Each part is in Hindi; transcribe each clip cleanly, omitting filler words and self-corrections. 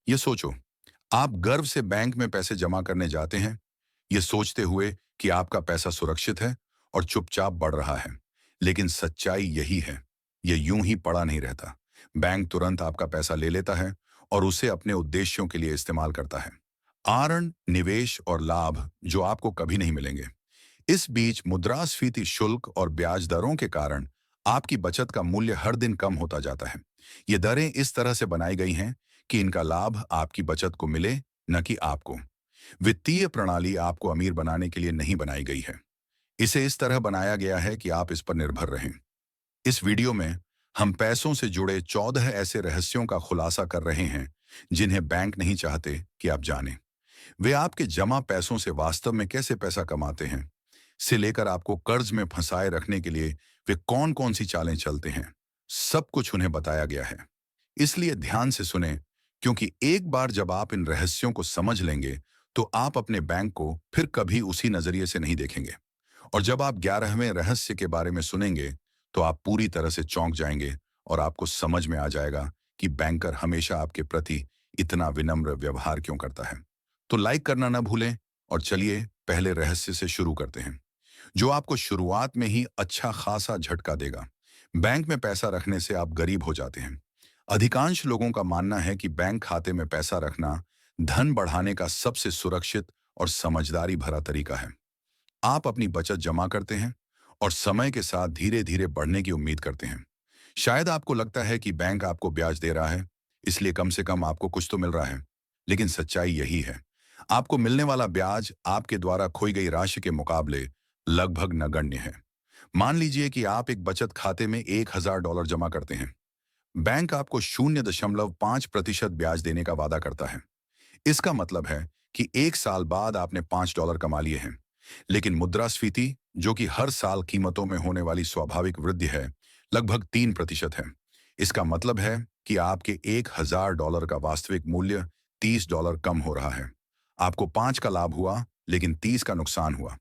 ये सोचो, आप गर्व से बैंक में पैसे जमा करने जाते हैं, ये सोचते हुए कि आपका पैसा सुरक्षित है और चुपचाप बढ़ रहा है। लेकिन सच्चाई यही है, ये यूं ही पड़ा नहीं रहता। बैंक तुरंत आपका पैसा ले लेता है और उसे अपने उद्देश्यों के लिए इस्तेमाल करता है। आरण, निवेश और लाभ जो आपको कभी नहीं मिलेंगे। इस बीच मुद्रास्फीति शुल्क और ब्याज दरों के कारण आपकी बचत का मूल्य हर दिन कम होता जाता है। ये दरें इस तरह से बनाई गई हैं कि इनका लाभ आपकी बचत को मिले, न कि आपको। वित्तीय प्रणाली आपको अमीर बनाने के लिए नहीं बनाई गई है। इसे इस तरह बनाया गया है कि आप इस पर निर्भर रहें। इस वीडियो में हम पैसों से जुड़े 14 ऐसे रहस्यों का खुलासा कर रहे हैं जिन्हें बैंक नहीं चाहते कि आप जानें। वे आपके जमा पैसों से वास्तव में कैसे पैसा कमाते हैं, से लेकर आपको कर्ज में फंसाए रखने के लिए वे कौन कौन सी चालें चलते हैं, सब कुछ उन्हें बताया गया है। इसलिए ध्यान से सुने, क्योंकि एक बार जब आप इन रहस्यों को समझ लेंगे तो आप अपने बैंक को फिर कभी उसी नजरिए से नहीं देखेंगे। और जब आप 11वें रहस्य के बारे में सुनेंगे तो आप पूरी तरह से चौंक जाएंगे और आपको समझ में आ जाएगा कि बैंकर हमेशा आपके प्रति इतना विनम्र व्यवहार क्यों करता है। तो लाइक करना ना भूलें और चलिए पहले रहस्य से शुरू करते हैं, जो आपको शुरुआत में ही अच्छा खासा झटका देगा। बैंक में पैसा रखने से आप गरीब हो जाते हैं। अधिकांश लोगों का मानना है कि बैंक खाते में पैसा रखना धन बढ़ाने का सबसे सुरक्षित और समझदारी भरा तरीका है। आप अपनी बचत जमा करते हैं और समय के साथ धीरे धीरे बढ़ने की उम्मीद करते हैं। शायद आपको लगता है कि बैंक आपको ब्याज दे रहा है, इसलिए कम से कम आपको कुछ तो मिल रहा है। लेकिन सच्चाई यही है, आपको मिलने वाला ब्याज आपके द्वारा खोई गई राशि के मुकाबले लगभग नगण्य है। मान लीजिए कि आप एक बचत खाते में $1000 जमा करते हैं। बैंक आपको 0.5% ब्याज देने का वादा करता है। इसका मतलब है कि 1 साल बाद आपने $5 कमा लिए हैं। लेकिन मुद्रास्फीति, जो कि हर साल कीमतों में होने वाली स्वाभाविक वृद्धि है, लगभग 3% है। इसका मतलब है कि आपके $1000 का वास्तविक मूल्य $30 कम हो रहा है। आपको 5 का लाभ हुआ, लेकिन 30 का नुकसान हुआ।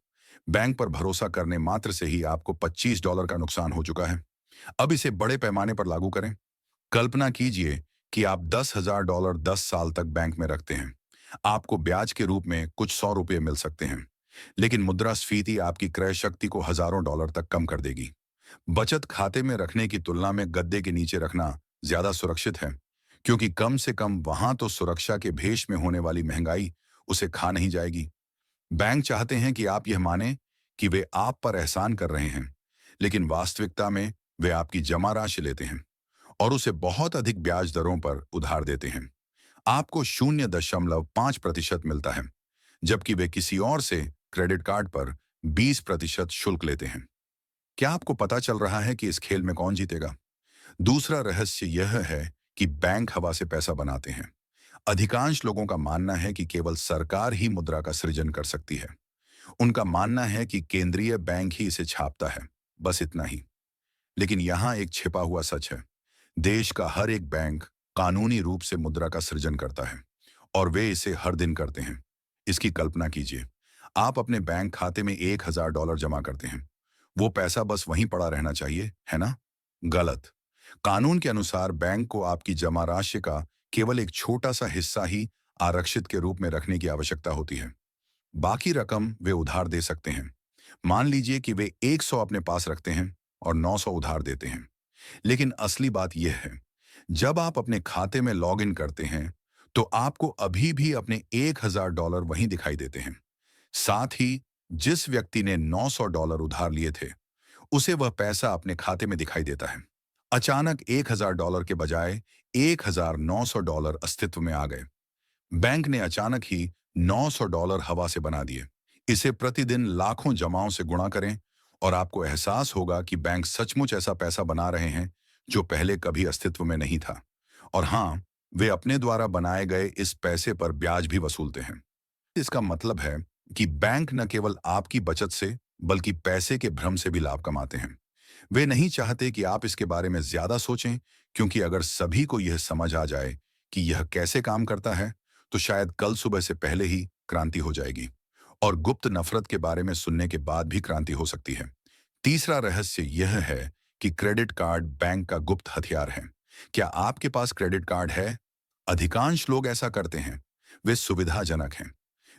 बैंक पर भरोसा करने मात्र से ही आपको $25 का नुकसान हो चुका है। अब इसे बड़े पैमाने पर लागू करें। कल्पना कीजिए कि आप $10,000 10 साल तक बैंक में रखते हैं। आपको ब्याज के रूप में कुछ ₹100 मिल सकते हैं, लेकिन मुद्रास्फीति आपकी क्रय शक्ति को हजारों डॉलर तक कम कर देगी। बचत खाते में रखने की तुलना में गद्दे के नीचे रखना ज्यादा सुरक्षित है, क्योंकि कम से कम वहां तो सुरक्षा के भेष में होने वाली महंगाई उसे खा नहीं जाएगी। बैंक चाहते हैं कि आप यह माने कि वे आप पर एहसान कर रहे हैं, लेकिन वास्तविकता में वे आपकी जमा राशि लेते हैं और उसे बहुत अधिक ब्याज दरों पर उधार देते हैं। आपको 0.5% मिलता है, जबकि वे किसी और से क्रेडिट कार्ड पर 20% शुल्क लेते हैं। क्या आपको पता चल रहा है कि इस खेल में कौन जीतेगा? दूसरा रहस्य यह है कि बैंक हवा से पैसा बनाते हैं। अधिकांश लोगों का मानना है कि केवल सरकार ही मुद्रा का सृजन कर सकती है। उनका मानना है कि केंद्रीय बैंक ही इसे छापता है, बस इतना ही। लेकिन यहाँ एक छिपा हुआ सच है, देश का हर एक बैंक कानूनी रूप से मुद्रा का सृजन करता है और वे इसे हर दिन करते हैं। इसकी कल्पना कीजिए, आप अपने बैंक खाते में $1000 जमा करते हैं। वो पैसा बस वहीं पड़ा रहना चाहिए, है ना? गलत। कानून के अनुसार बैंक को आपकी जमा राशि का केवल एक छोटा सा हिस्सा ही आरक्षित के रूप में रखने की आवश्यकता होती है। बाकी रकम वे उधार दे सकते हैं। मान लीजिए कि वे 100 अपने पास रखते हैं और 900 उधार देते हैं। लेकिन असली बात यह है, जब आप अपने खाते में लॉग इन करते हैं तो आपको अभी भी अपने $1000 वहीं दिखाई देते हैं। साथ ही जिस व्यक्ति ने $900 उधार लिए थे, उसे वह पैसा अपने खाते में दिखाई देता है। अचानक $1000 के बजाय $1900 अस्तित्व में आ गए। बैंक ने अचानक ही $900 हवा से बना दिए। इसे प्रतिदिन लाखों जमाओं से गुणा करें और आपको एहसास होगा कि बैंक सचमुच ऐसा पैसा बना रहे हैं जो पहले कभी अस्तित्व में नहीं था। और हाँ, वे अपने द्वारा बनाए गए इस पैसे पर ब्याज भी वसूलते हैं। इसका मतलब है कि बैंक न केवल आपकी बचत से, बल्कि पैसे के भ्रम से भी लाभ कमाते हैं। वे नहीं चाहते कि आप इसके बारे में ज्यादा सोचें, क्योंकि अगर सभी को यह समझ आ जाए कि यह कैसे काम करता है, तो शायद कल सुबह से पहले ही क्रांति हो जाएगी और गुप्त नफरत के बारे में सुनने के बाद भी क्रांति हो सकती है। तीसरा रहस्य यह है कि क्रेडिट कार्ड बैंक का गुप्त हथियार है। क्या आपके पास क्रेडिट कार्ड है? अधिकांश लोग ऐसा करते हैं। वे सुविधाजनक हैं।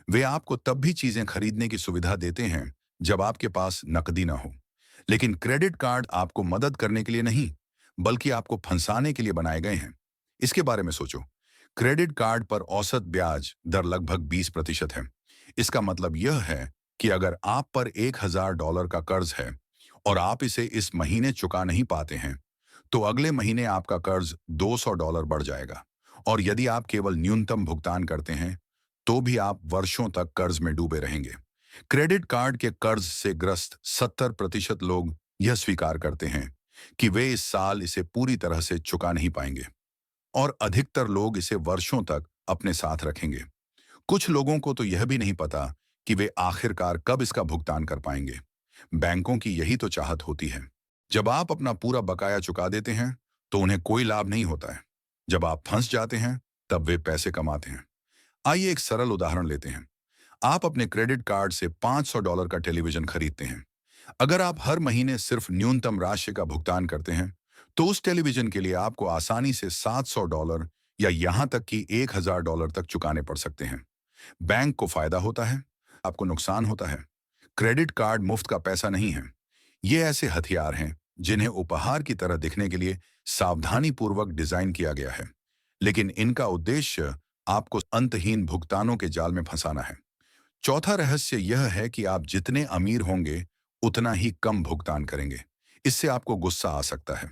वे आपको तब भी चीजें खरीदने की सुविधा देते हैं जब आपके पास नकदी ना हो। लेकिन क्रेडिट कार्ड आपको मदद करने के लिए नहीं, बल्कि आपको फंसाने के लिए बनाए गए हैं। इसके बारे में सोचो। क्रेडिट कार्ड पर औसत ब्याज दर लगभग 20% है। इसका मतलब यह है कि अगर आप पर $1000 का कर्ज है और आप इसे इस महीने चुका नहीं पाते हैं, तो अगले महीने आपका कर्ज $200 बढ़ जाएगा। और यदि आप केवल न्यूनतम भुगतान करते हैं, तो भी आप वर्षों तक कर्ज में डूबे रहेंगे। क्रेडिट कार्ड के कर्ज से ग्रस्त 70% लोग यह स्वीकार करते हैं कि वे इस साल इसे पूरी तरह से चुका नहीं पाएंगे, और अधिकतर लोग इसे वर्षों तक अपने साथ रखेंगे। कुछ लोगों को तो यह भी नहीं पता कि वे आखिरकार कब इसका भुगतान कर पाएंगे। बैंकों की यही तो चाहत होती है। जब आप अपना पूरा बकाया चुका देते हैं, तो उन्हें कोई लाभ नहीं होता है। जब आप फंस जाते हैं, तब वे पैसे कमाते हैं। आइए एक सरल उदाहरण लेते हैं। आप अपने क्रेडिट कार्ड से $500 का टेलीविजन खरीदते हैं। अगर आप हर महीने सिर्फ न्यूनतम राशि का भुगतान करते हैं, तो उस टेलीविजन के लिए आपको आसानी से $700 या यहां तक कि $1000 तक चुकाने पड़ सकते हैं। बैंक को फायदा होता है, आपको नुकसान होता है। क्रेडिट कार्ड मुफ्त का पैसा नहीं है। ये ऐसे हथियार हैं जिन्हें उपहार की तरह दिखने के लिए सावधानी पूर्वक डिजाइन किया गया है, लेकिन इनका उद्देश्य आपको अंतहीन भुगतानों के जाल में फंसाना है। चौथा रहस्य यह है कि आप जितने अमीर होंगे, उतना ही कम भुगतान करेंगे। इससे आपको गुस्सा आ सकता है।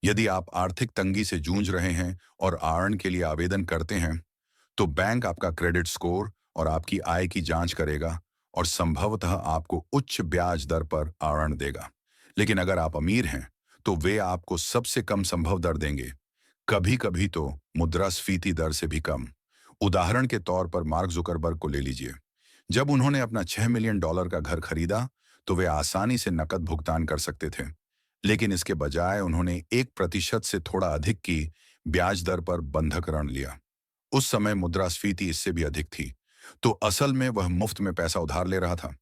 यदि आप आर्थिक तंगी से जूझ रहे हैं और ऋण के लिए आवेदन करते हैं, तो बैंक आपका क्रेडिट स्कोर और आपकी आय की जांच करेगा और संभवतः आपको उच्च ब्याज दर पर ऋण देगा। लेकिन अगर आप अमीर हैं, तो वे आपको सबसे कम संभव दर देंगे, कभी कभी तो मुद्रास्फीति दर से भी कम। उदाहरण के तौर पर मार्क जुकरबर्ग को ले लीजिए। जब उन्होंने अपना $6 मिलियन का घर खरीदा, तो वे आसानी से नकद भुगतान कर सकते थे। लेकिन इसके बजाय उन्होंने 1% से थोड़ा अधिक की ब्याज दर पर बंधक ऋण लिया। उस समय मुद्रास्फीति इससे भी अधिक थी, तो असल में वह मुफ्त में पैसा उधार ले रहा था।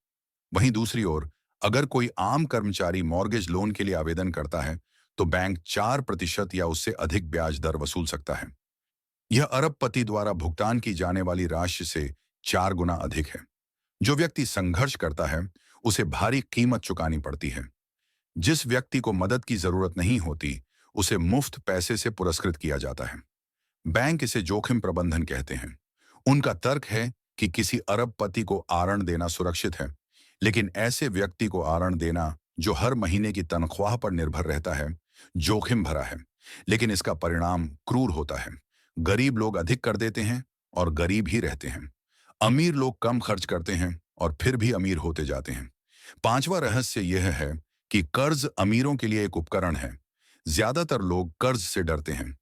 वहीं दूसरी ओर, अगर कोई आम कर्मचारी मॉर्गेज लोन के लिए आवेदन करता है, तो बैंक 4% या उससे अधिक ब्याज दर वसूल सकता है। यह अरबपति द्वारा भुगतान की जाने वाली राशि से 4 गुना अधिक है। जो व्यक्ति संघर्ष करता है, उसे भारी कीमत चुकानी पड़ती है। जिस व्यक्ति को मदद की जरूरत नहीं होती, उसे मुफ्त पैसे से पुरस्कृत किया जाता है। बैंक इसे जोखिम प्रबंधन कहते हैं। उनका तर्क है कि किसी अरबपति को ऋण देना सुरक्षित है, लेकिन ऐसे व्यक्ति को ऋण देना जो हर महीने की तनख्वाह पर निर्भर रहता है, जोखिम भरा है। लेकिन इसका परिणाम क्रूर होता है। गरीब लोग अधिक कर देते हैं और गरीब ही रहते हैं। अमीर लोग कम खर्च करते हैं और फिर भी अमीर होते जाते हैं। पांचवा रहस्य यह है कि कर्ज अमीरों के लिए एक उपकरण है। ज्यादातर लोग कर्ज से डरते हैं।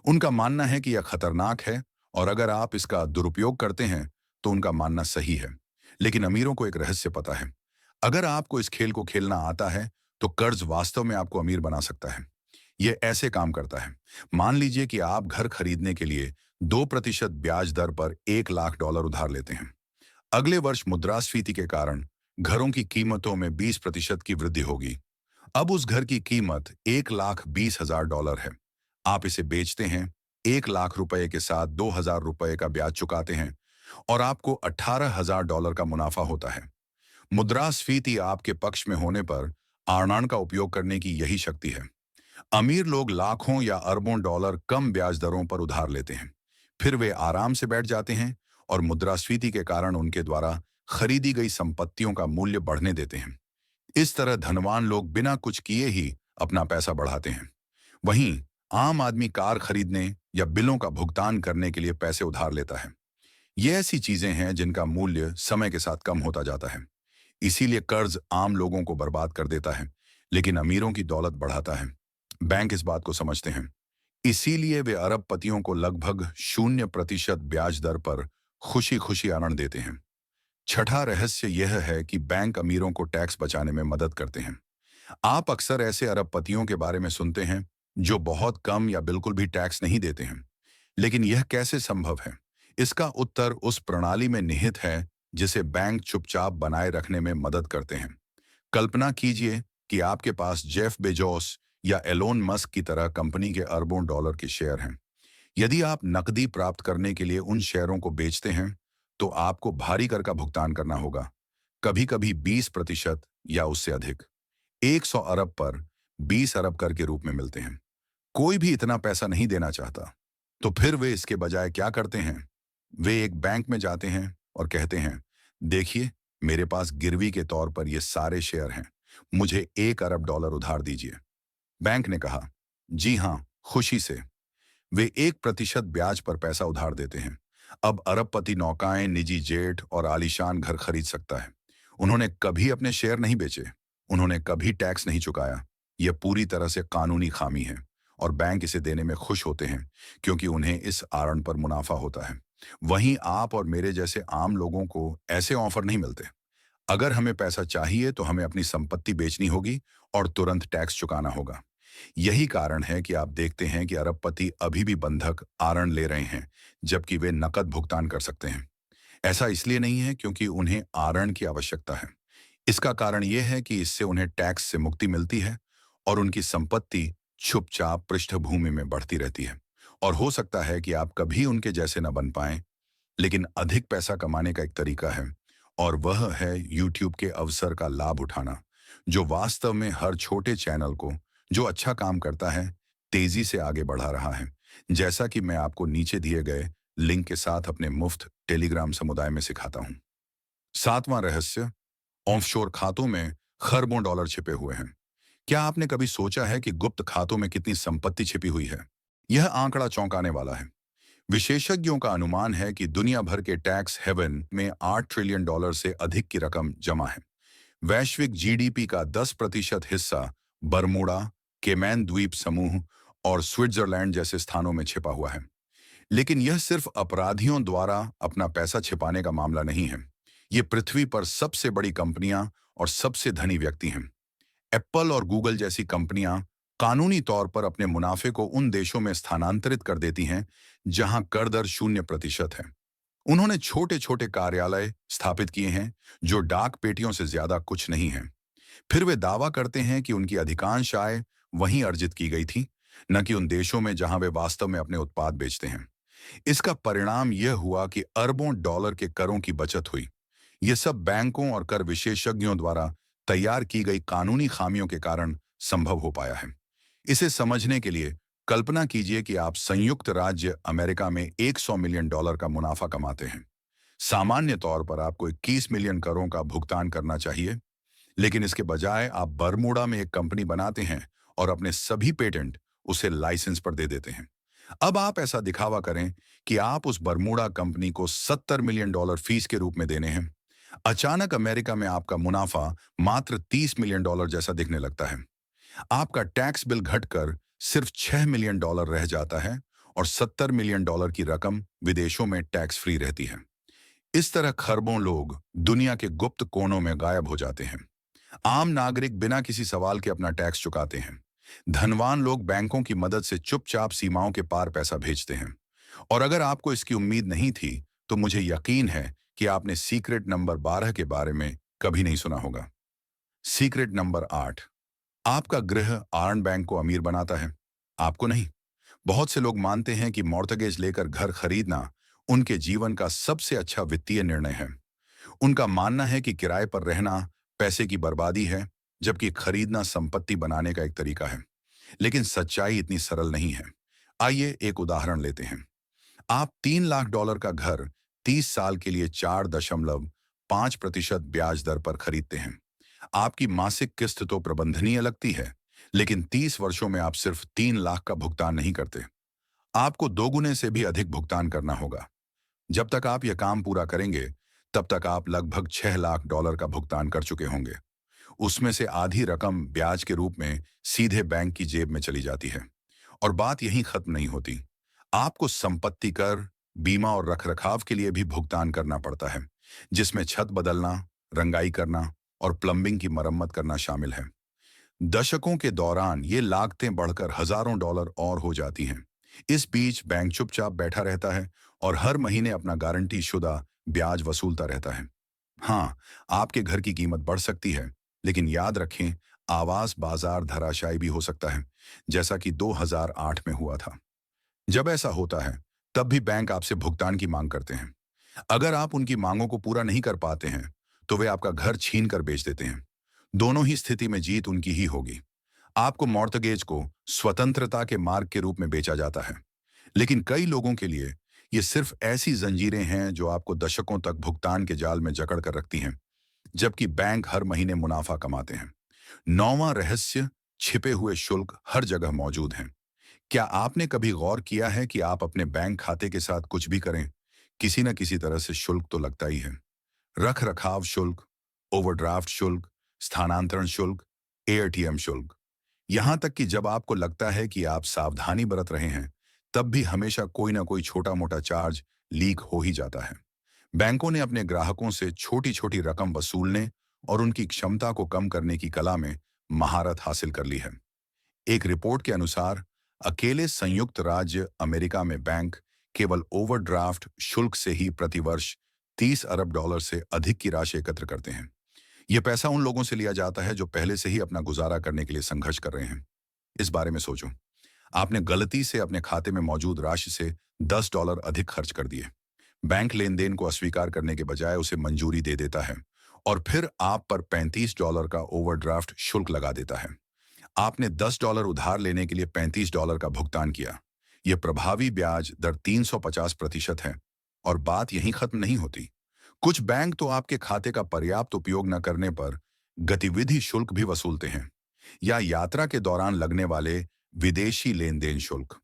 उनका मानना है कि यह खतरनाक है, और अगर आप इसका दुरुपयोग करते हैं, तो उनका मानना सही है। लेकिन अमीरों को एक रहस्य पता है। अगर आपको इस खेल को खेलना आता है, तो कर्ज वास्तव में आपको अमीर बना सकता है। यह ऐसे काम करता है। मान लीजिए कि आप घर खरीदने के लिए 2% ब्याज दर पर $1 लाख उधार लेते हैं। अगले वर्ष मुद्रास्फीति के कारण घरों की कीमतों में 20% की वृद्धि होगी। अब उस घर की कीमत $1,20,000 है। आप इसे बेचते हैं, $1 लाख के साथ $2,000 का ब्याज चुकाते हैं, और आपको $18,000 का मुनाफा होता है। मुद्रास्फीति आपके पक्ष में होने पर ऋण का उपयोग करने की यही शक्ति है। अमीर लोग लाखों या अरबों डॉलर कम ब्याज दरों पर उधार लेते हैं। फिर वे आराम से बैठ जाते हैं और मुद्रास्फीति के कारण उनके द्वारा खरीदी गई संपत्तियों का मूल्य बढ़ने देते हैं। इस तरह धनवान लोग बिना कुछ किए ही अपना पैसा बढ़ाते हैं। वहीं आम आदमी कार खरीदने या बिलों का भुगतान करने के लिए पैसे उधार लेता है। ये ऐसी चीजें हैं जिनका मूल्य समय के साथ कम होता जाता है। इसीलिए कर्ज आम लोगों को बर्बाद कर देता है, लेकिन अमीरों की दौलत बढ़ाता है। बैंक इस बात को समझते हैं। इसीलिए वे अरबपतियों को लगभग 0% ब्याज दर पर खुशी खुशी ऋण देते हैं। छठा रहस्य यह है कि बैंक अमीरों को टैक्स बचाने में मदद करते हैं। आप अक्सर ऐसे अरबपतियों के बारे में सुनते हैं जो बहुत कम या बिल्कुल भी टैक्स नहीं देते हैं। लेकिन यह कैसे संभव है? इसका उत्तर उस प्रणाली में निहित है जिसे बैंक चुपचाप बनाए रखने में मदद करते हैं। कल्पना कीजिए कि आपके पास जेफ बेजोस या एलोन मस्क की तरह कंपनी के अरबों डॉलर के शेयर हैं। यदि आप नकदी प्राप्त करने के लिए उन शेयरों को बेचते हैं, तो आपको भारी कर का भुगतान करना होगा, कभी-कभी 20% या उससे अधिक। 100 अरब पर 20 अरब कर के रूप में मिलते हैं। कोई भी इतना पैसा नहीं देना चाहता। तो फिर वे इसके बजाय क्या करते हैं? वे एक बैंक में जाते हैं और कहते हैं, देखिए, मेरे पास गिरवी के तौर पर ये सारे शेयर हैं। मुझे 1 अरब डॉलर उधार दीजिए। बैंक ने कहा, जी हाँ, खुशी से। वे 1% ब्याज पर पैसा उधार देते हैं। अब अरबपति नौकाएं, निजी जेट और आलीशान घर खरीद सकता है। उन्होंने कभी अपने शेयर नहीं बेचे। उन्होंने कभी टैक्स नहीं चुकाया। यह पूरी तरह से कानूनी खामी है और बैंक इसे देने में खुश होते हैं क्योंकि उन्हें इस आड़न पर मुनाफा होता है। वहीं आप और मेरे जैसे आम लोगों को ऐसे ऑफर नहीं मिलते। अगर हमें पैसा चाहिए तो हमें अपनी संपत्ति बेचनी होगी और तुरंत टैक्स चुकाना होगा। यही कारण है कि आप देखते हैं कि अरबपति अभी भी बंधक आरण ले रहे हैं, जबकि वे नकद भुगतान कर सकते हैं। ऐसा इसलिए नहीं है क्योंकि उन्हें आरण की आवश्यकता है। इसका कारण यह है कि इससे उन्हें टैक्स से मुक्ति मिलती है और उनकी संपत्ति चुपचाप पृष्ठभूमि में बढ़ती रहती है। और हो सकता है कि आप कभी उनके जैसे न बन पाएं, लेकिन अधिक पैसा कमाने का एक तरीका है, और वह है यूट्यूब के अवसर का लाभ उठाना, जो वास्तव में हर छोटे चैनल को, जो अच्छा काम करता है, तेजी से आगे बढ़ा रहा है। जैसा कि मैं आपको नीचे दिए गए लिंक के साथ अपने मुफ्त टेलीग्राम समुदाय में सिखाता हूं। सातवां रहस्य, ऑफशोर खातों में खरबों डॉलर छिपे हुए हैं। क्या आपने कभी सोचा है कि गुप्त खातों में कितनी संपत्ति छिपी हुई है? यह आंकड़ा चौंकाने वाला है। विशेषज्ञों का अनुमान है कि दुनिया भर के टैक्स हेवन में 8 ट्रिलियन डॉलर से अधिक की रकम जमा है। वैश्विक जीडीपी का 10% हिस्सा बरमूडा, केमैन द्वीप समूह और स्विट्जरलैंड जैसे स्थानों में छिपा हुआ है। लेकिन यह सिर्फ अपराधियों द्वारा अपना पैसा छिपाने का मामला नहीं है। ये पृथ्वी पर सबसे बड़ी कंपनियां और सबसे धनी व्यक्ति हैं। एप्पल और गूगल जैसी कंपनियां कानूनी तौर पर अपने मुनाफे को उन देशों में स्थानांतरित कर देती हैं जहां कर दर 0% है। उन्होंने छोटे छोटे कार्यालय स्थापित किए हैं जो डाक पेटियों से ज्यादा कुछ नहीं है। फिर वे दावा करते हैं कि उनकी अधिकांश आय वहीं अर्जित की गई थी, न कि उन देशों में जहां वे वास्तव में अपने उत्पाद बेचते हैं। इसका परिणाम यह हुआ कि अरबों डॉलर के करों की बचत हुई। ये सब बैंकों और कर विशेषज्ञों द्वारा तैयार की गई कानूनी खामियों के कारण संभव हो पाया है। इसे समझने के लिए कल्पना कीजिए कि आप संयुक्त राज्य अमेरिका में 100 मिलियन डॉलर का मुनाफा कमाते हैं। सामान्य तौर पर आपको 21 मिलियन करों का भुगतान करना चाहिए, लेकिन इसके बजाय आप बरमूडा में एक कंपनी बनाते हैं और अपने सभी पेटेंट उसे लाइसेंस पर दे देते हैं। अब आप ऐसा दिखावा करें कि आप उस बरमूडा कंपनी को 70 मिलियन डॉलर फीस के रूप में देने हैं। अचानक अमेरिका में आपका मुनाफा मात्र 30 मिलियन डॉलर जैसा दिखने लगता है। आपका टैक्स बिल घटकर सिर्फ 6 मिलियन डॉलर रह जाता है और 70 मिलियन डॉलर की रकम विदेशों में टैक्स फ्री रहती है। इस तरह खरबों लोग दुनिया के गुप्त कोनों में गायब हो जाते हैं। आम नागरिक बिना किसी सवाल के अपना टैक्स चुकाते हैं। धनवान लोग बैंकों की मदद से चुपचाप सीमाओं के पार पैसा भेजते हैं। और अगर आपको इसकी उम्मीद नहीं थी, तो मुझे यकीन है कि आपने सीक्रेट नंबर 12 के बारे में कभी नहीं सुना होगा। सीक्रेट नंबर 8, आपका गृह आर्न बैंक को अमीर बनाता है, आपको नहीं। बहुत से लोग मानते हैं कि मॉर्टगेज लेकर घर खरीदना उनके जीवन का सबसे अच्छा वित्तीय निर्णय है। उनका मानना है कि किराए पर रहना पैसे की बर्बादी है, जबकि खरीदना संपत्ति बनाने का एक तरीका है। लेकिन सच्चाई इतनी सरल नहीं है। आइए एक उदाहरण लेते हैं। आप 3 लाख डॉलर का घर 30 साल के लिए 4.5% ब्याज दर पर खरीदते हैं। आपकी मासिक किस्त तो प्रबंधनीय लगती है, लेकिन 30 वर्षों में आप सिर्फ 3 लाख का भुगतान नहीं करते। आपको दोगुने से भी अधिक भुगतान करना होगा। जब तक आप यह काम पूरा करेंगे, तब तक आप लगभग 6 लाख डॉलर का भुगतान कर चुके होंगे। उसमें से आधी रकम ब्याज के रूप में सीधे बैंक की जेब में चली जाती है। और बात यहीं खत्म नहीं होती। आपको संपत्ति कर, बीमा और रखरखाव के लिए भी भुगतान करना पड़ता है, जिसमें छत बदलना, रंगाई करना और प्लम्बिंग की मरम्मत करना शामिल है। दशकों के दौरान ये लागतें बढ़कर हजारों डॉलर और हो जाती हैं। इस बीच बैंक चुपचाप बैठा रहता है और हर महीने अपना गारंटी शुदा ब्याज वसूलता रहता है। हाँ, आपके घर की कीमत बढ़ सकती है, लेकिन याद रखें, आवास बाजार धराशायी भी हो सकता है, जैसा कि 2008 में हुआ था। जब ऐसा होता है, तब भी बैंक आपसे भुगतान की मांग करते हैं। अगर आप उनकी मांगों को पूरा नहीं कर पाते हैं, तो वे आपका घर छीन कर बेच देते हैं। दोनों ही स्थिति में जीत उनकी ही होगी। आपको मॉर्टगेज को स्वतंत्रता के मार्ग के रूप में बेचा जाता है, लेकिन कई लोगों के लिए ये सिर्फ ऐसी जंजीरें हैं जो आपको दशकों तक भुगतान के जाल में जकड़ कर रखती हैं, जबकि बैंक हर महीने मुनाफा कमाते हैं। नौवां रहस्य, छिपे हुए शुल्क हर जगह मौजूद हैं। क्या आपने कभी गौर किया है कि आप अपने बैंक खाते के साथ कुछ भी करें, किसी न किसी तरह से शुल्क तो लगता ही है। रख रखाव शुल्क, ओवरड्राफ्ट शुल्क, स्थानांतरण शुल्क, एटीएम शुल्क। यहां तक कि जब आपको लगता है कि आप सावधानी बरत रहे हैं, तब भी हमेशा कोई ना कोई छोटा मोटा चार्ज लीक हो ही जाता है। बैंकों ने अपने ग्राहकों से छोटी छोटी रकम वसूलने और उनकी क्षमता को कम करने की कला में महारत हासिल कर ली है। एक रिपोर्ट के अनुसार अकेले संयुक्त राज्य अमेरिका में बैंक केवल ओवरड्राफ्ट शुल्क से ही प्रतिवर्ष 30 अरब डॉलर से अधिक की राशि एकत्र करते हैं। यह पैसा उन लोगों से लिया जाता है जो पहले से ही अपना गुजारा करने के लिए संघर्ष कर रहे हैं। इस बारे में सोचो, आपने गलती से अपने खाते में मौजूद राशि से 10 डॉलर अधिक खर्च कर दिए। बैंक लेन देन को अस्वीकार करने के बजाय उसे मंजूरी दे देता है और फिर आप पर 35 डॉलर का ओवरड्राफ्ट शुल्क लगा देता है। आपने 10 डॉलर उधार लेने के लिए 35 डॉलर का भुगतान किया। यह प्रभावी ब्याज दर 350% है और बात यहीं खत्म नहीं होती। कुछ बैंक तो आपके खाते का पर्याप्त उपयोग न करने पर गतिविधि शुल्क भी वसूलते हैं, या यात्रा के दौरान लगने वाले विदेशी लेन देन शुल्क।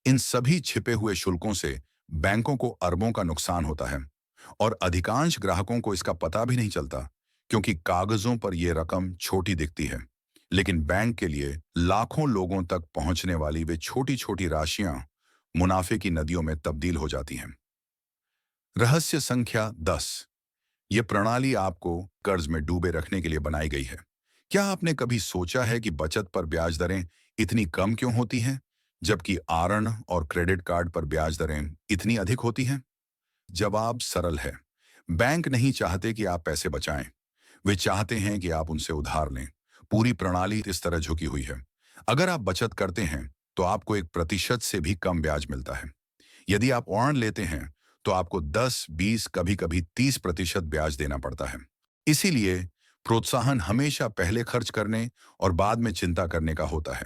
इन सभी छिपे हुए शुल्कों से बैंकों को अरबों का नुकसान होता है और अधिकांश ग्राहकों को इसका पता भी नहीं चलता, क्योंकि कागजों पर यह रकम छोटी दिखती है, लेकिन बैंक के लिए लाखों लोगों तक पहुंचने वाली वे छोटी छोटी राशियां मुनाफे की नदियों में तब्दील हो जाती हैं। रहस्य संख्या 10। यह प्रणाली आपको कर्ज में डूबे रखने के लिए बनाई गई है। क्या आपने कभी सोचा है कि बचत पर ब्याज दरें इतनी कम क्यों होती हैं, जबकि आरण और क्रेडिट कार्ड पर ब्याज दरें इतनी अधिक होती हैं? जवाब सरल है। बैंक नहीं चाहते कि आप पैसे बचाएं, वे चाहते हैं कि आप उनसे उधार लें। पूरी प्रणाली इस तरह झुकी हुई है। अगर आप बचत करते हैं तो आपको 1% से भी कम ब्याज मिलता है। यदि आप ऋण लेते हैं तो आपको 10, 20, कभी-कभी 30% ब्याज देना पड़ता है। इसीलिए प्रोत्साहन हमेशा पहले खर्च करने और बाद में चिंता करने का होता है।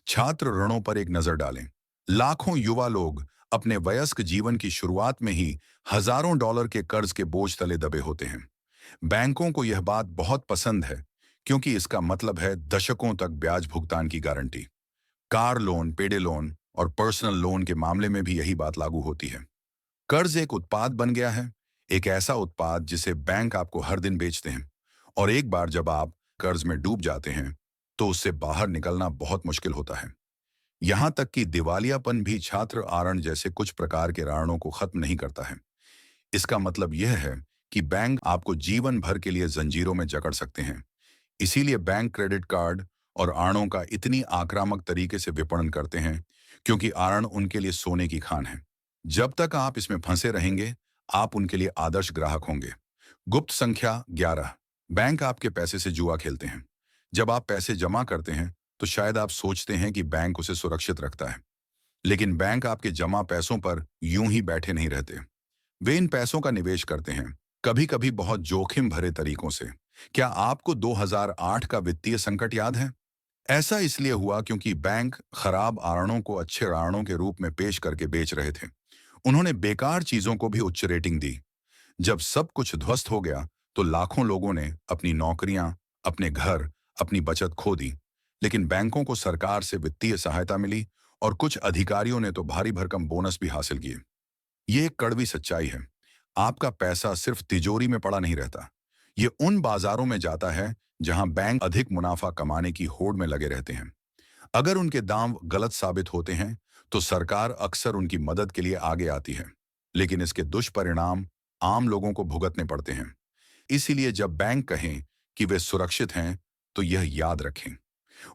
छात्र ऋणों पर एक नजर डालें। लाखों युवा लोग अपने वयस्क जीवन की शुरुआत में ही हजारों डॉलर के कर्ज के बोझ तले दबे होते हैं। बैंकों को यह बात बहुत पसंद है, क्योंकि इसका मतलब है दशकों तक ब्याज भुगतान की गारंटी। कार लोन, पेडे लोन और पर्सनल लोन के मामले में भी यही बात लागू होती है। कर्ज एक उत्पाद बन गया है, एक ऐसा उत्पाद जिसे बैंक आपको हर दिन बेचते हैं, और एक बार जब आप कर्ज में डूब जाते हैं तो उससे बाहर निकलना बहुत मुश्किल होता है। यहां तक कि दिवालियापन भी छात्र आरण जैसे कुछ प्रकार के ऋणों को खत्म नहीं करता है। इसका मतलब यह है कि बैंक आपको जीवन भर के लिए जंजीरों में जकड़ सकते हैं। इसीलिए बैंक क्रेडिट कार्ड और आड़ों का इतनी आक्रामक तरीके से विपणन करते हैं, क्योंकि आरण उनके लिए सोने की खान है। जब तक आप इसमें फंसे रहेंगे, आप उनके लिए आदर्श ग्राहक होंगे। गुप्त संख्या 11। बैंक आपके पैसे से जुआ खेलते हैं। जब आप पैसे जमा करते हैं तो शायद आप सोचते हैं कि बैंक उसे सुरक्षित रखता है, लेकिन बैंक आपके जमा पैसों पर यूं ही बैठे नहीं रहते। वे इन पैसों का निवेश करते हैं, कभी कभी बहुत जोखिम भरे तरीकों से। क्या आपको 2008 का वित्तीय संकट याद है? ऐसा इसलिए हुआ क्योंकि बैंक खराब आरणों को अच्छे ऋणों के रूप में पेश करके बेच रहे थे। उन्होंने बेकार चीजों को भी उच्च रेटिंग दी। जब सब कुछ ध्वस्त हो गया तो लाखों लोगों ने अपनी नौकरियां, अपने घर, अपनी बचत खो दी। लेकिन बैंकों को सरकार से वित्तीय सहायता मिली और कुछ अधिकारियों ने तो भारी भरकम बोनस भी हासिल किए। ये एक कड़वी सच्चाई है। आपका पैसा सिर्फ तिजोरी में पड़ा नहीं रहता। ये उन बाजारों में जाता है जहां बैंक अधिक मुनाफा कमाने की होड़ में लगे रहते हैं। अगर उनके दाम गलत साबित होते हैं तो सरकार अक्सर उनकी मदद के लिए आगे आती है, लेकिन इसके दुष्परिणाम आम लोगों को भुगतने पड़ते हैं। इसीलिए जब बैंक कहें कि वे सुरक्षित हैं, तो यह याद रखें,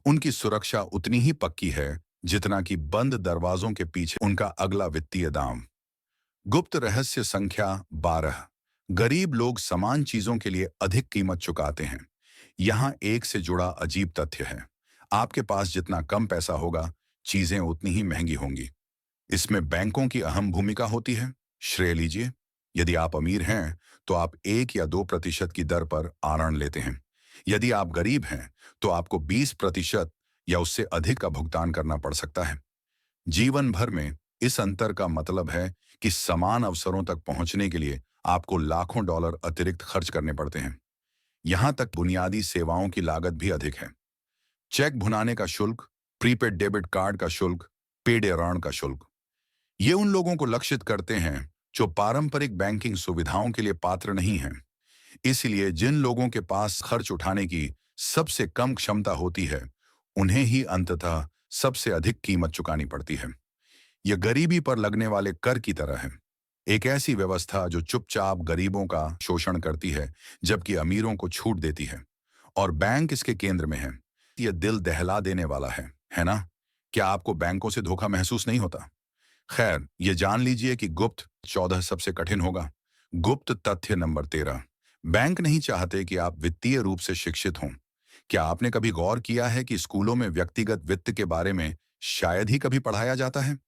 उनकी सुरक्षा उतनी ही पक्की है जितना कि बंद दरवाजों के पीछे उनका अगला वित्तीय दाम। गुप्त रहस्य संख्या 12। गरीब लोग समान चीजों के लिए अधिक कीमत चुकाते हैं। यहां एक से जुड़ा अजीब तथ्य है। आपके पास जितना कम पैसा होगा, चीजें उतनी ही महंगी होंगी। इसमें बैंकों की अहम भूमिका होती है। श्रेय लीजिए, यदि आप अमीर हैं तो आप 1 या 2% की दर पर आरण लेते हैं। यदि आप गरीब हैं तो आपको 20% या उससे अधिक का भुगतान करना पड़ सकता है। जीवन भर में इस अंतर का मतलब है कि समान अवसरों तक पहुंचने के लिए आपको लाखों डॉलर अतिरिक्त खर्च करने पड़ते हैं। यहां तक बुनियादी सेवाओं की लागत भी अधिक है। चेक भुनाने का शुल्क, प्रीपेड डेबिट कार्ड का शुल्क, पेड ऋण का शुल्क, ये उन लोगों को लक्षित करते हैं जो पारंपरिक बैंकिंग सुविधाओं के लिए पात्र नहीं हैं। इसलिए जिन लोगों के पास खर्च उठाने की सबसे कम क्षमता होती है, उन्हें ही अंततः सबसे अधिक कीमत चुकानी पड़ती है। यह गरीबी पर लगने वाले कर की तरह है, एक ऐसी व्यवस्था जो चुपचाप गरीबों का शोषण करती है जबकि अमीरों को छूट देती है, और बैंक इसके केंद्र में है। यह दिल दहला देने वाला है ना? क्या आपको बैंकों से धोखा महसूस नहीं होता? खैर, ये जान लीजिए कि गुप्त 14 सबसे कठिन होगा। गुप्त तथ्य नंबर 13, बैंक नहीं चाहते कि आप वित्तीय रूप से शिक्षित हों। क्या आपने कभी गौर किया है कि स्कूलों में व्यक्तिगत वित्त के बारे में शायद ही कभी पढ़ाया जाता है?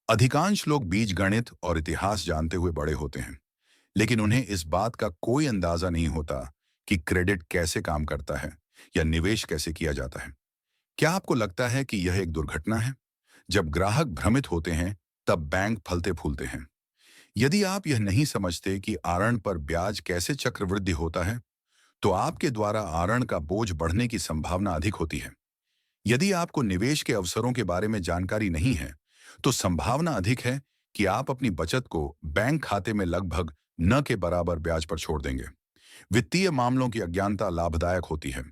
अधिकांश लोग बीजगणित और इतिहास जानते हुए बड़े होते हैं, लेकिन उन्हें इस बात का कोई अंदाजा नहीं होता कि क्रेडिट कैसे काम करता है या निवेश कैसे किया जाता है। क्या आपको लगता है कि यह एक दुर्घटना है? जब ग्राहक भ्रमित होते हैं, तब बैंक फलते फूलते हैं। यदि आप यह नहीं समझते कि आरण पर ब्याज कैसे चक्रवृद्धि होता है, तो आपके द्वारा आरण का बोझ बढ़ने की संभावना अधिक होती है। यदि आपको निवेश के अवसरों के बारे में जानकारी नहीं है, तो संभावना अधिक है कि आप अपनी बचत को बैंक खाते में लगभग न के बराबर ब्याज पर छोड़ देंगे। वित्तीय मामलों की अज्ञानता लाभदायक होती है।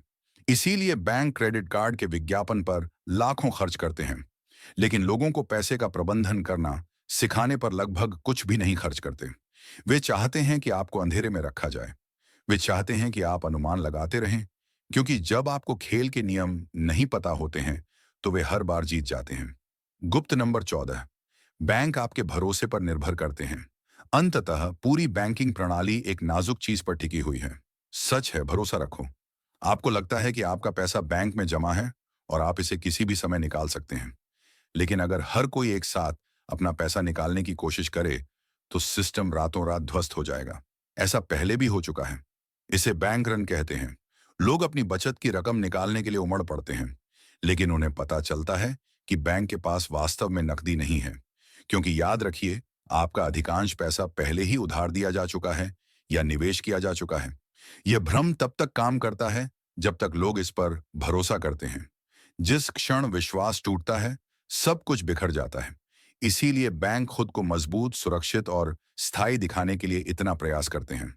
इसीलिए बैंक क्रेडिट कार्ड के विज्ञापन पर लाखों खर्च करते हैं, लेकिन लोगों को पैसे का प्रबंधन करना सिखाने पर लगभग कुछ भी नहीं खर्च करते। वे चाहते हैं कि आपको अंधेरे में रखा जाए। वे चाहते हैं कि आप अनुमान लगाते रहें, क्योंकि जब आपको खेल के नियम नहीं पता होते हैं, तो वे हर बार जीत जाते हैं। गुप्त नंबर 14, बैंक आपके भरोसे पर निर्भर करते हैं। अंततः पूरी बैंकिंग प्रणाली एक नाजुक चीज पर टिकी हुई है। सच है, भरोसा रखो। आपको लगता है कि आपका पैसा बैंक में जमा है और आप इसे किसी भी समय निकाल सकते हैं, लेकिन अगर हर कोई एक साथ अपना पैसा निकालने की कोशिश करे, तो सिस्टम रातों रात ध्वस्त हो जाएगा। ऐसा पहले भी हो चुका है। इसे बैंक रन कहते हैं। लोग अपनी बचत की रकम निकालने के लिए उमड़ पड़ते हैं, लेकिन उन्हें पता चलता है कि बैंक के पास वास्तव में नकदी नहीं है, क्योंकि याद रखिए, आपका अधिकांश पैसा पहले ही उधार दिया जा चुका है या निवेश किया जा चुका है। यह भ्रम तब तक काम करता है जब तक लोग इस पर भरोसा करते हैं। जिस क्षण विश्वास टूटता है, सब कुछ बिखर जाता है। इसीलिए बैंक खुद को मजबूत, सुरक्षित और स्थायी दिखाने के लिए इतना प्रयास करते हैं।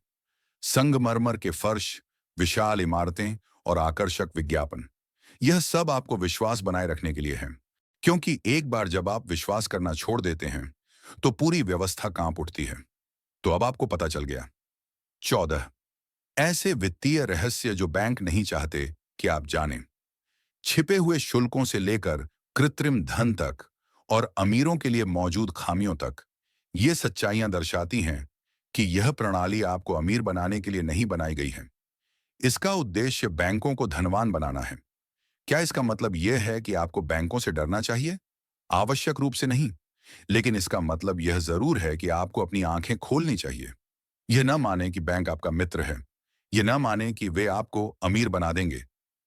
संगमरमर के फर्श, विशाल इमारतें और आकर्षक विज्ञापन, यह सब आपको विश्वास बनाए रखने के लिए है। क्योंकि एक बार जब आप विश्वास करना छोड़ देते हैं, तो पूरी व्यवस्था कांप उठती है। तो अब आपको पता चल गया। 14 ऐसे वित्तीय रहस्य जो बैंक नहीं चाहते कि आप जानें। छिपे हुए शुल्कों से लेकर कृत्रिम धन तक और अमीरों के लिए मौजूद खामियों तक, ये सच्चाइयां दर्शाती हैं कि यह प्रणाली आपको अमीर बनाने के लिए नहीं बनाई गई है। इसका उद्देश्य बैंकों को धनवान बनाना है। क्या इसका मतलब यह है कि आपको बैंकों से डरना चाहिए? आवश्यक रूप से नहीं, लेकिन इसका मतलब यह जरूर है कि आपको अपनी आंखें खोलनी चाहिए। यह न माने कि बैंक आपका मित्र है। यह न माने कि वे आपको अमीर बना देंगे।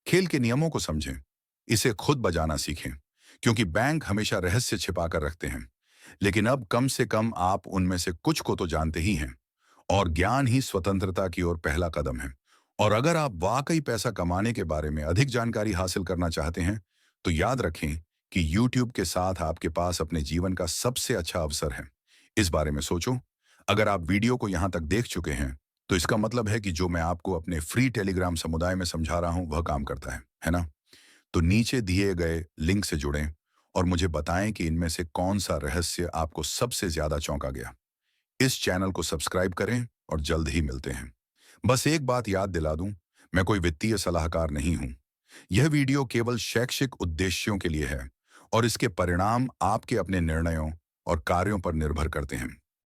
खेल के नियमों को समझें। इसे खुद बजाना सीखें, क्योंकि बैंक हमेशा रहस्य छिपा कर रखते हैं। लेकिन अब कम से कम आप उनमें से कुछ को तो जानते ही हैं, और ज्ञान ही स्वतंत्रता की ओर पहला कदम है। और अगर आप वाकई पैसा कमाने के बारे में अधिक जानकारी हासिल करना चाहते हैं, तो याद रखें कि YouTube के साथ आपके पास अपने जीवन का सबसे अच्छा अवसर है। इस बारे में सोचो। अगर आप वीडियो को यहाँ तक देख चुके हैं, तो इसका मतलब है कि जो मैं आपको अपने फ्री टेलीग्राम समुदाय में समझा रहा हूँ, वह काम करता है ना? तो नीचे दिए गए लिंक से जुड़ें और मुझे बताएं कि इनमें से कौन सा रहस्य आपको सबसे ज्यादा चौंका गया। इस चैनल को सब्सक्राइब करें और जल्द ही मिलते हैं। बस एक बात याद दिला दूं, मैं कोई वित्तीय सलाहकार नहीं हूं। यह वीडियो केवल शैक्षिक उद्देश्यों के लिए है और इसके परिणाम आपके अपने निर्णयों और कार्यों पर निर्भर करते हैं।